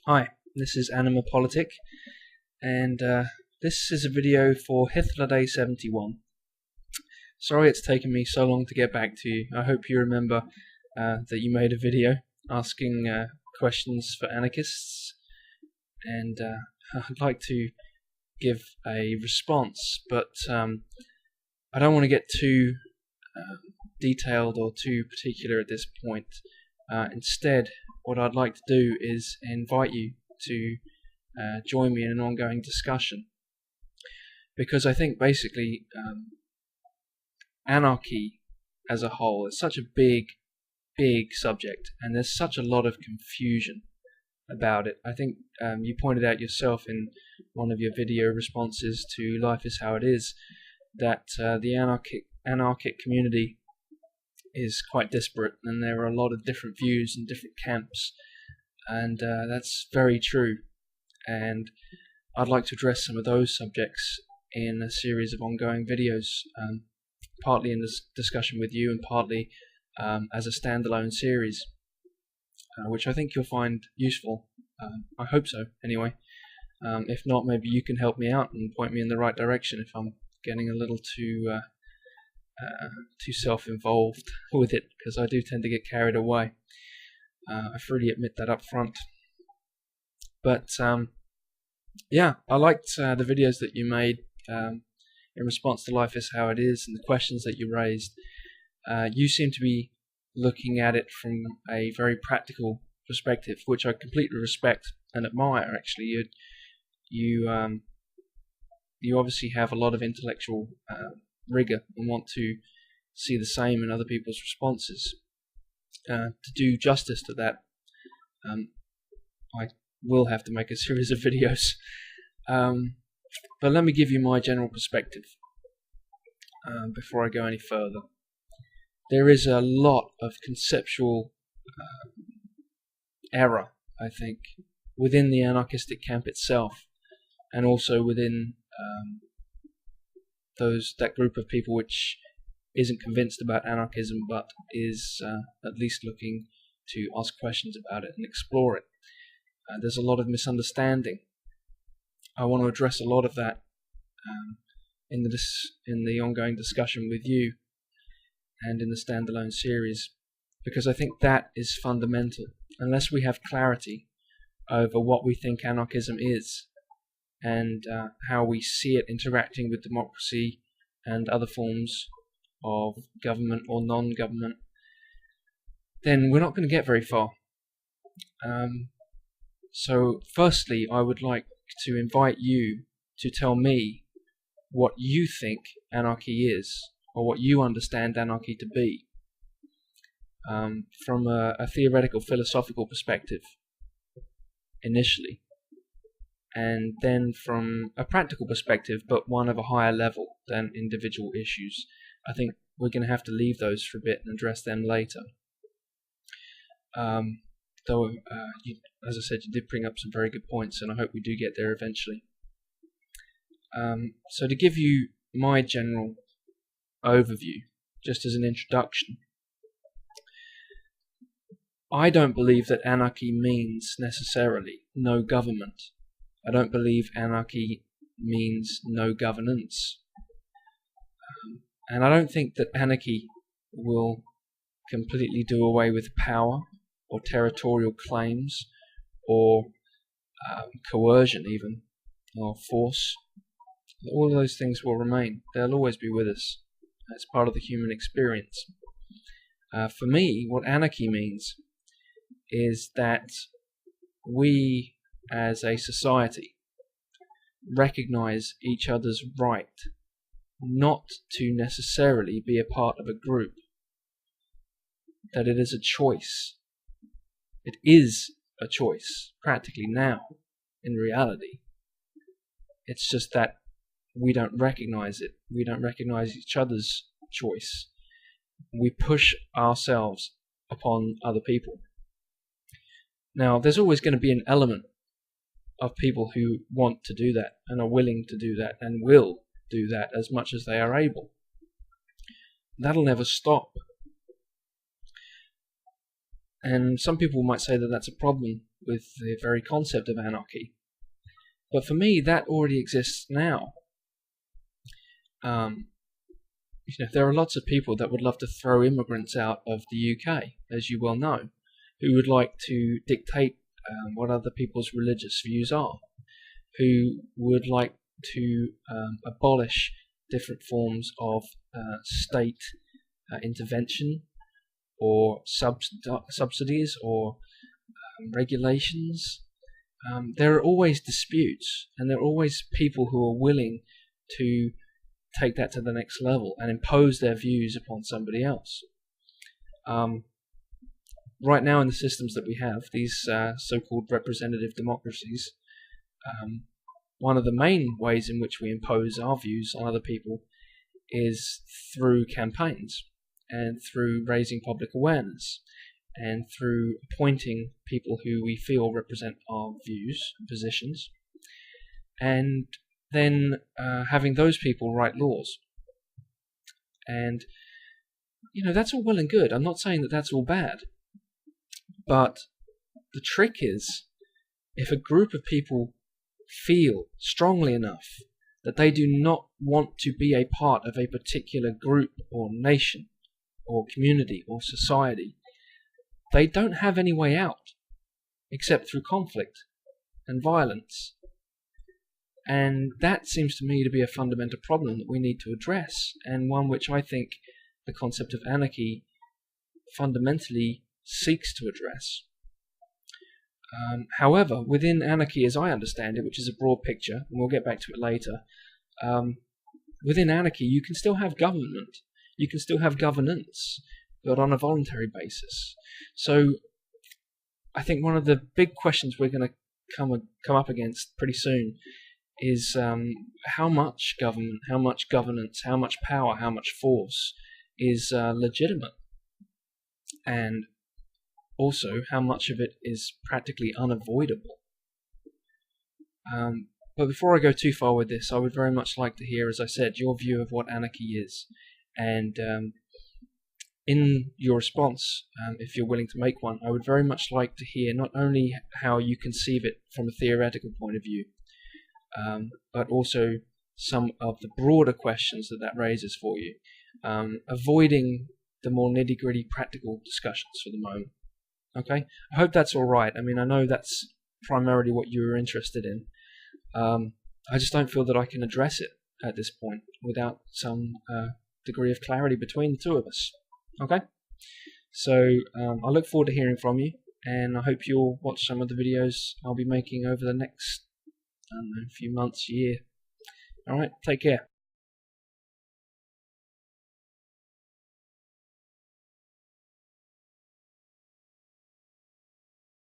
Hi, this is AnimaPolitic, and this is a video for Hythloday71. Sorry it's taken me so long to get back to you. I hope you remember that you made a video asking questions for anarchists, and I'd like to give a response, but I don't want to get too detailed or too particular at this point. Instead, what I'd like to do is invite you to join me in an ongoing discussion, because I think basically anarchy as a whole is such a big subject, and there's such a lot of confusion about it. I think you pointed out yourself in one of your video responses to Life is How It Is that the anarchic community is quite disparate, and there are a lot of different views and different camps, and that's very true. And I'd like to address some of those subjects in a series of ongoing videos, partly in this discussion with you and partly as a standalone series, which I think you'll find useful. I hope so, anyway. If not, maybe you can help me out and point me in the right direction if I'm getting a little too self-involved with it, because I do tend to get carried away. I freely admit that up front. But yeah, I liked the videos that you made in response to Life is How It Is and the questions that you raised. You seem to be looking at it from a very practical perspective, which I completely respect and admire. Actually, you obviously have a lot of intellectual rigor and want to see the same in other people's responses. To do justice to that, I will have to make a series of videos, but let me give you my general perspective before I go any further. There is a lot of conceptual error, I think, within the anarchistic camp itself, and also within that group of people which isn't convinced about anarchism but is at least looking to ask questions about it and explore it. There's a lot of misunderstanding. I want to address a lot of that in the ongoing discussion with you and in the standalone series, because I think that is fundamental. Unless we have clarity over what we think anarchism is and how we see it interacting with democracy and other forms of government or non-government, then we're not going to get very far. So firstly, I would like to invite you to tell me what you think anarchy is, or what you understand anarchy to be, from a theoretical philosophical perspective initially, and then from a practical perspective, but one of a higher level than individual issues. I think we're going to have to leave those for a bit and address them later. Though, as I said, you did bring up some very good points, and I hope we do get there eventually. So to give you my general overview, just as an introduction, I don't believe that anarchy means necessarily no government. I don't believe anarchy means no governance. And I don't think that anarchy will completely do away with power or territorial claims or coercion even, or force. All of those things will remain. They'll always be with us. It's part of the human experience. For me, what anarchy means is that we as a society recognize each other's right not to necessarily be a part of a group, that it is a choice. It is a choice, practically now, in reality. It's just that we don't recognize it. We don't recognize each other's choice. We push ourselves upon other people. Now, there's always going to be an element of people who want to do that and are willing to do that and will do that as much as they are able. That'll never stop. And some people might say that that's a problem with the very concept of anarchy. But for me, that already exists now. There are lots of people that would love to throw immigrants out of the UK, as you well know, who would like to dictate what other people's religious views are, who would like to abolish different forms of state intervention or subsidies or regulations. There are always disputes, and there are always people who are willing to take that to the next level and impose their views upon somebody else. Right now in the systems that we have, these so-called representative democracies, one of the main ways in which we impose our views on other people is through campaigns and through raising public awareness and through appointing people who we feel represent our views and positions, and then having those people write laws. And that's all well and good. I'm not saying that that's all bad, but the trick is, if a group of people feel strongly enough that they do not want to be a part of a particular group or nation or community or society, they don't have any way out except through conflict and violence. And that seems to me to be a fundamental problem that we need to address, and one which I think the concept of anarchy fundamentally seeks to address. However, within anarchy, as I understand it, which is a broad picture, and we'll get back to it later, within anarchy you can still have government, you can still have governance, but on a voluntary basis. So I think one of the big questions we're going to come up against pretty soon is how much government, how much governance, how much power, how much force is legitimate, and also how much of it is practically unavoidable. But before I go too far with this, I would very much like to hear, as I said, your view of what anarchy is, and in your response, if you're willing to make one, I would very much like to hear not only how you conceive it from a theoretical point of view, but also some of the broader questions that raises for you, avoiding the more nitty-gritty practical discussions for the moment. Okay? I hope that's alright. I mean, I know that's primarily what you were interested in. I just don't feel that I can address it at this point without some degree of clarity between the two of us. Okay? So, I look forward to hearing from you, and I hope you'll watch some of the videos I'll be making over the next, I don't know, few months, year. Alright, take care.